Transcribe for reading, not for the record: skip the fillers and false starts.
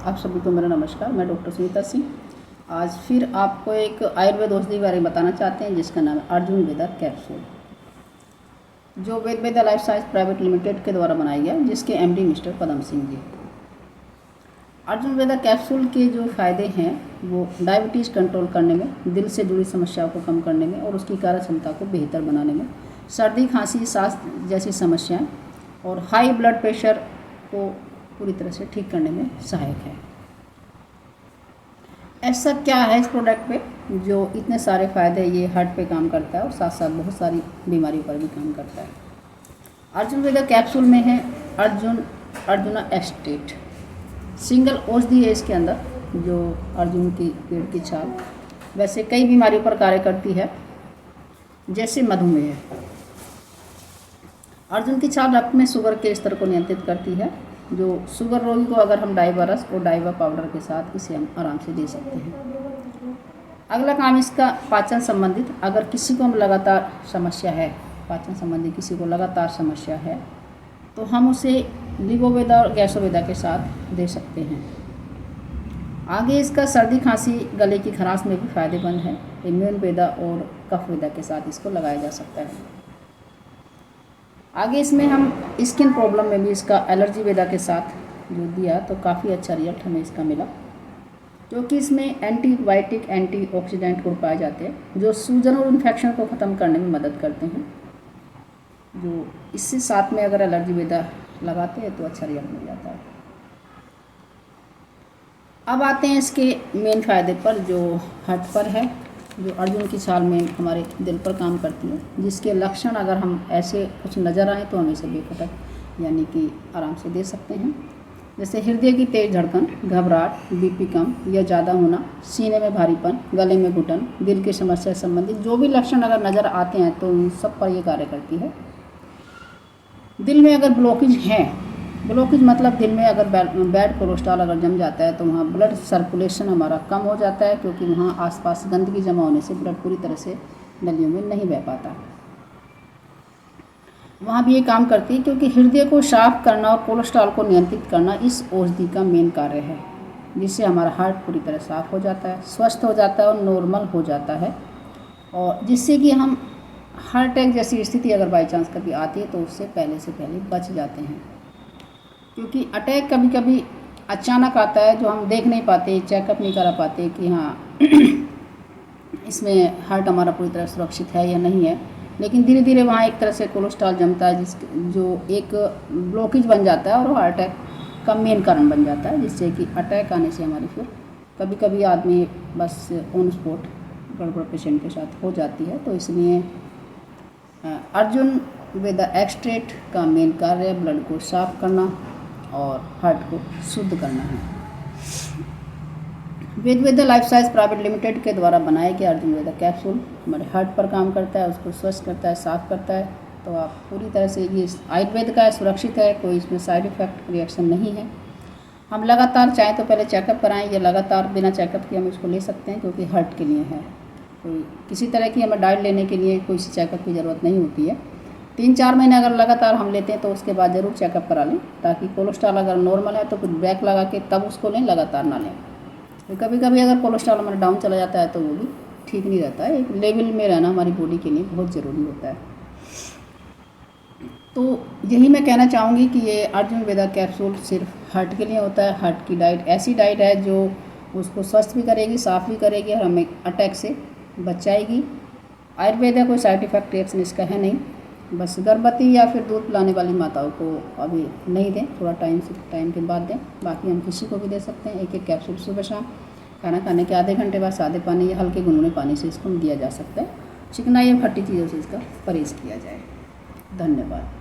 आप सभी को मेरा नमस्कार। मैं डॉक्टर सुनीता सिंह आज फिर आपको एक आयुर्वेद औषधि के बारे में बताना चाहते हैं, जिसका नाम है अर्जुन वेदा कैप्सूल, जो वेद वेदा लाइफ साइंस प्राइवेट लिमिटेड के द्वारा बनाई गया, जिसके एमडी मिस्टर पदम सिंह जी। अर्जुन वेदा कैप्सूल के जो फ़ायदे हैं वो डायबिटीज़ कंट्रोल करने में, दिल से जुड़ी समस्याओं को कम करने में और उसकी कार्य क्षमता को बेहतर बनाने में, सर्दी खांसी सांस जैसी समस्याएं और हाई ब्लड प्रेशर को पूरी तरह से ठीक करने में सहायक है। ऐसा क्या है इस प्रोडक्ट पे जो इतने सारे फ़ायदे, ये हार्ट पे काम करता है और साथ साथ बहुत सारी बीमारियों पर भी काम करता है। अर्जुन वेदा कैप्सूल में है अर्जुना एक्सट्रेट, सिंगल औषधि है इसके अंदर, जो अर्जुन की पेड़ की छाल वैसे कई बीमारियों पर कार्य करती है, जैसे मधुमेह। अर्जुन की छाल रक्त में शुगर के स्तर को नियंत्रित करती है, जो शुगर रोगी को अगर हम डाइवा रस और डाइवा पाउडर के साथ इसे हम आराम से दे सकते हैं। अगला काम इसका पाचन संबंधित, अगर किसी को लगातार समस्या है, पाचन संबंधी किसी को लगातार समस्या है, तो हम उसे लिवोवेदा और गैसोवेदा के साथ दे सकते हैं। आगे इसका सर्दी खांसी गले की खराश में भी फायदेमंद है। इम्यून वेदा और कफ वेदा के साथ इसको लगाया जा सकता है। आगे इसमें हम स्किन प्रॉब्लम में भी इसका एलर्जी वेदा के साथ जो दिया तो काफ़ी अच्छा रिजल्ट हमें इसका मिला, क्योंकि इसमें एंटीबायोटिक एंटीऑक्सीडेंट गुण पाए जाते हैं, जो सूजन और इन्फेक्शन को ख़त्म करने में मदद करते हैं। जो इससे साथ में अगर एलर्जी वेदा लगाते हैं तो अच्छा रिजल्ट मिल जाता है। अब आते हैं इसके मेन फ़ायदे पर, जो हार्ट पर है, जो अर्जुन की छाल में हमारे दिल पर काम करती है, जिसके लक्षण अगर हम ऐसे कुछ नज़र आए तो हम इसे बेखटक यानी कि आराम से दे सकते हैं। जैसे हृदय की तेज धड़कन, घबराहट, बीपी कम या ज़्यादा होना, सीने में भारीपन, गले में घुटन, दिल की समस्या से संबंधित जो भी लक्षण अगर नज़र आते हैं तो उन सब पर ये कार्य करती है। दिल में अगर ब्लॉकेज है, ब्लॉकेज मतलब दिल में अगर बैड कोलेस्ट्रॉल अगर जम जाता है तो वहाँ ब्लड सर्कुलेशन हमारा कम हो जाता है, क्योंकि वहाँ आसपास गंदगी जमा होने से ब्लड पूरी तरह से नलियों में नहीं बह पाता। वहाँ भी ये काम करती है, क्योंकि हृदय को साफ करना और कोलेस्ट्रॉल को नियंत्रित करना इस औषधि का मेन कार्य है, जिससे हमारा हार्ट पूरी तरह साफ हो जाता है, स्वस्थ हो जाता है और नॉर्मल हो जाता है, और जिससे कि हम हार्ट अटैक जैसी स्थिति अगर बाई चांस कभी आती है तो उससे पहले बच जाते हैं। क्योंकि अटैक कभी कभी अचानक आता है, जो हम देख नहीं पाते, चेकअप नहीं करा पाते कि हाँ इसमें हार्ट हमारा पूरी तरह सुरक्षित है या नहीं है, लेकिन धीरे धीरे वहाँ एक तरह से कोलेस्ट्रॉल जमता है, जो एक ब्लॉकेज बन जाता है और वो हार्ट अटैक का मेन कारण बन जाता है, जिससे कि अटैक आने से हमारी फिर कभी कभी आदमी बस ऑन स्पॉट गड़बड़ पेशेंट के साथ हो जाती है। तो इसलिए अर्जुन वेदा एक्सट्रेट का मेन कार्य ब्लड को साफ करना और हार्ट को शुद्ध करना है। वेद वेदा लाइफ साइंस प्राइवेट लिमिटेड के द्वारा बनाया गया अर्जुन वेदा कैप्सूल हमारे हार्ट पर काम करता है, उसको स्वस्थ करता है, साफ करता है। तो आप पूरी तरह से ये आयुर्वेद का है, सुरक्षित है, कोई इसमें साइड इफ़ेक्ट रिएक्शन नहीं है। हम लगातार चाहें तो पहले चेकअप कराएं, या लगातार बिना चेकअप के हम इसको ले सकते हैं, क्योंकि हार्ट के लिए है। कोई किसी तरह की हमें डाइट लेने के लिए कोई चेकअप की ज़रूरत नहीं होती है। 3-4 महीने अगर लगातार हम लेते हैं तो उसके बाद ज़रूर चेकअप करा लें, ताकि कोलेस्ट्रॉल अगर नॉर्मल है तो कुछ ब्रेक लगा के तब उसको लें, लगातार ना लें। तो कभी कभी अगर कोलेस्ट्रॉल हमारा डाउन चला जाता है तो वो भी ठीक नहीं रहता है। एक लेवल में रहना हमारी बॉडी के लिए बहुत ज़रूरी होता है। तो यही मैं कहना चाहूँगी कि ये अर्जुन वेदा कैप्सूल सिर्फ हार्ट के लिए होता है। हार्ट की डाइट ऐसी डाइट है जो उसको स्वस्थ भी करेगी, साफ़ भी करेगी और हमें अटैक से बचाएगी। आयुर्वेद कोई साइड इफ़ेक्ट रिएक्शन इसका है नहीं, बस गर्भवती या फिर दूध पिलाने वाली माताओं को अभी नहीं दें, थोड़ा टाइम के बाद दें। बाकी हम किसी को भी दे सकते हैं। एक कैप्सूल सुबह शाम खाना खाने के आधे घंटे बाद सादे पानी या हल्के गुनगुने पानी से इसको दिया जा सकता है। चिकनाई या खट्टी चीज़ों से इसका परहेज़ किया जाए। धन्यवाद।